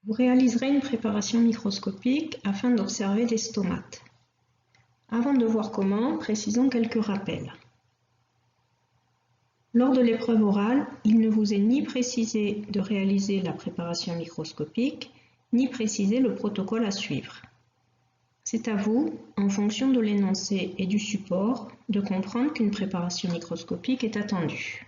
Vous réaliserez une préparation microscopique afin d'observer des stomates. Avant de voir comment, précisons quelques rappels. Lors de l'épreuve orale, il ne vous est ni précisé de réaliser la préparation microscopique, ni précisé le protocole à suivre. C'est à vous, en fonction de l'énoncé et du support, de comprendre qu'une préparation microscopique est attendue.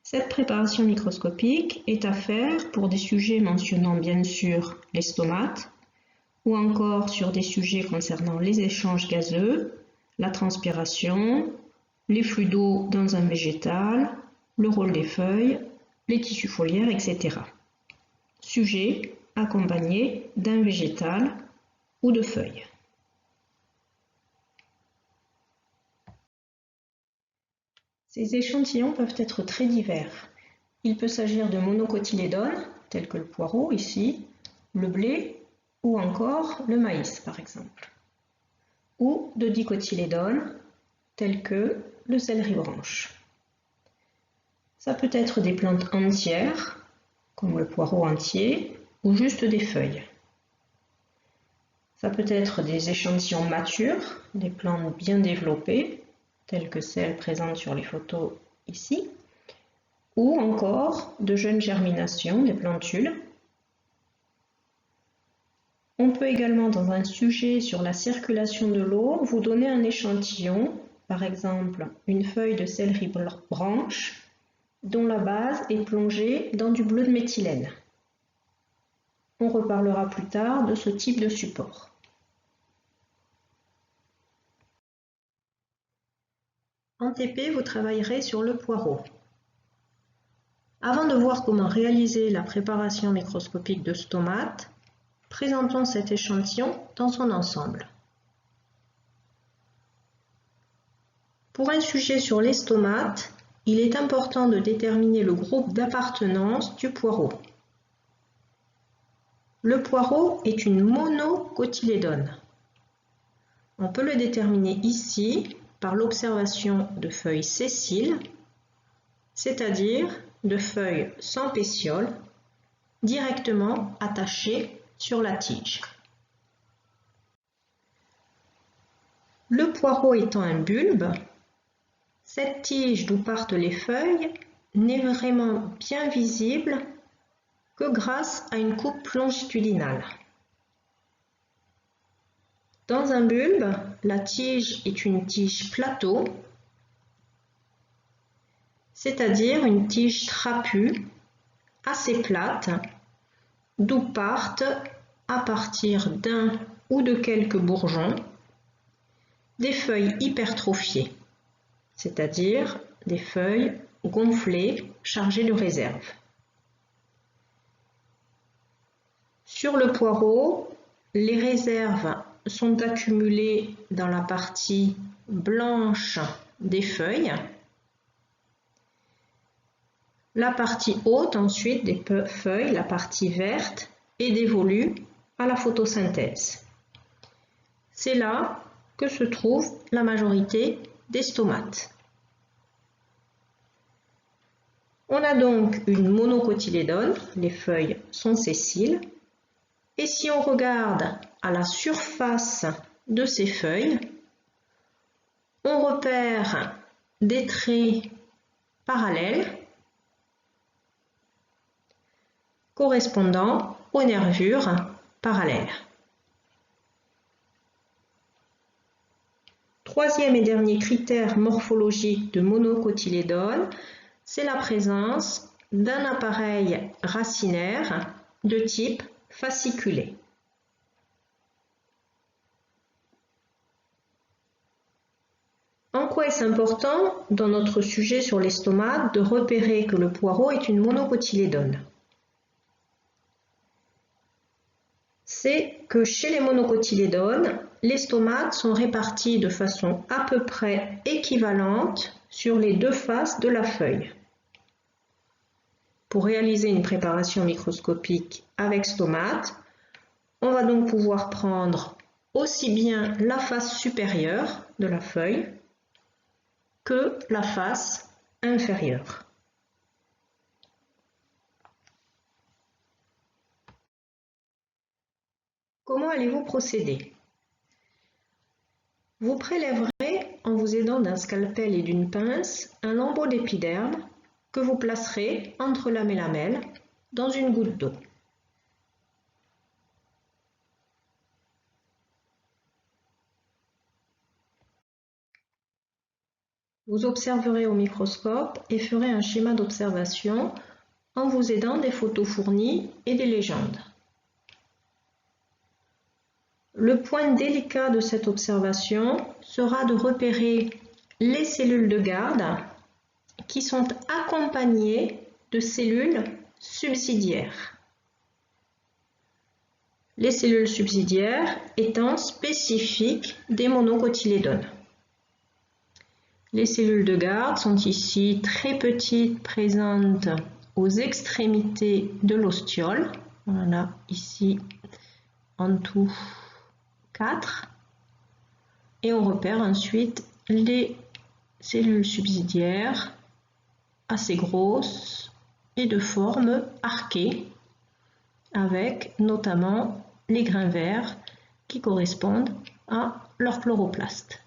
Cette préparation microscopique est à faire pour des sujets mentionnant bien sûr les stomates, ou encore sur des sujets concernant les échanges gazeux, la transpiration, les flux d'eau dans un végétal, le rôle des feuilles, les tissus foliaires, etc. Sujet accompagné d'un végétal ou de feuilles. Ces échantillons peuvent être très divers. Il peut s'agir de monocotylédones, tels que le poireau ici, le blé ou encore le maïs par exemple, ou de dicotylédones, tels que le céleri branche. Ça peut être des plantes entières, comme le poireau entier, ou juste des feuilles. Ça peut être des échantillons matures, des plantes bien développées, telles que celles présentes sur les photos ici, ou encore de jeunes germinations, des plantules. On peut également, dans un sujet sur la circulation de l'eau, vous donner un échantillon, par exemple une feuille de céleri branche, dont la base est plongée dans du bleu de méthylène. On reparlera plus tard de ce type de support. En TP, vous travaillerez sur le poireau. Avant de voir comment réaliser la préparation microscopique de stomates, présentons cet échantillon dans son ensemble. Pour un sujet sur les stomates, il est important de déterminer le groupe d'appartenance du poireau. Le poireau est une monocotylédone. On peut le déterminer ici par l'observation de feuilles sessiles, c'est-à-dire de feuilles sans pétiole, directement attachées sur la tige. Le poireau étant un bulbe, cette tige d'où partent les feuilles n'est vraiment bien visible que grâce à une coupe longitudinale. Dans un bulbe, la tige est une tige plateau, c'est-à-dire une tige trapue, assez plate, d'où partent, à partir d'un ou de quelques bourgeons, des feuilles hypertrophiées, c'est-à-dire des feuilles gonflées, chargées de réserve. Sur le poireau, les réserves sont accumulées dans la partie blanche des feuilles. La partie haute ensuite des feuilles, la partie verte, est dévolue à la photosynthèse. C'est là que se trouve la majorité des stomates. On a donc une monocotylédone, les feuilles sont sessiles, et si on regarde à la surface de ces feuilles, on repère des traits parallèles correspondant aux nervures parallèles. Troisième et dernier critère morphologique de monocotylédone, c'est la présence d'un appareil racinaire de type fasciculé. En quoi est-ce important, dans notre sujet sur les stomates, de repérer que le poireau est une monocotylédone? C'est que chez les monocotylédones, les stomates sont répartis de façon à peu près équivalente sur les deux faces de la feuille. Pour réaliser une préparation microscopique avec stomates, on va donc pouvoir prendre aussi bien la face supérieure de la feuille que la face inférieure. Comment allez-vous procéder? Vous prélèverez, en vous aidant d'un scalpel et d'une pince, un lambeau d'épiderme que vous placerez entre la mélamelle dans une goutte d'eau. Vous observerez au microscope et ferez un schéma d'observation en vous aidant des photos fournies et des légendes. Le point délicat de cette observation sera de repérer les cellules de garde qui sont accompagnées de cellules subsidiaires. Les cellules subsidiaires étant spécifiques des monocotylédones. Les cellules de garde sont ici très petites, présentes aux extrémités de l'ostiole. On en a ici en tout 4. Et on repère ensuite les cellules subsidiaires assez grosses et de forme arquée, avec notamment les grains verts qui correspondent à leur chloroplaste.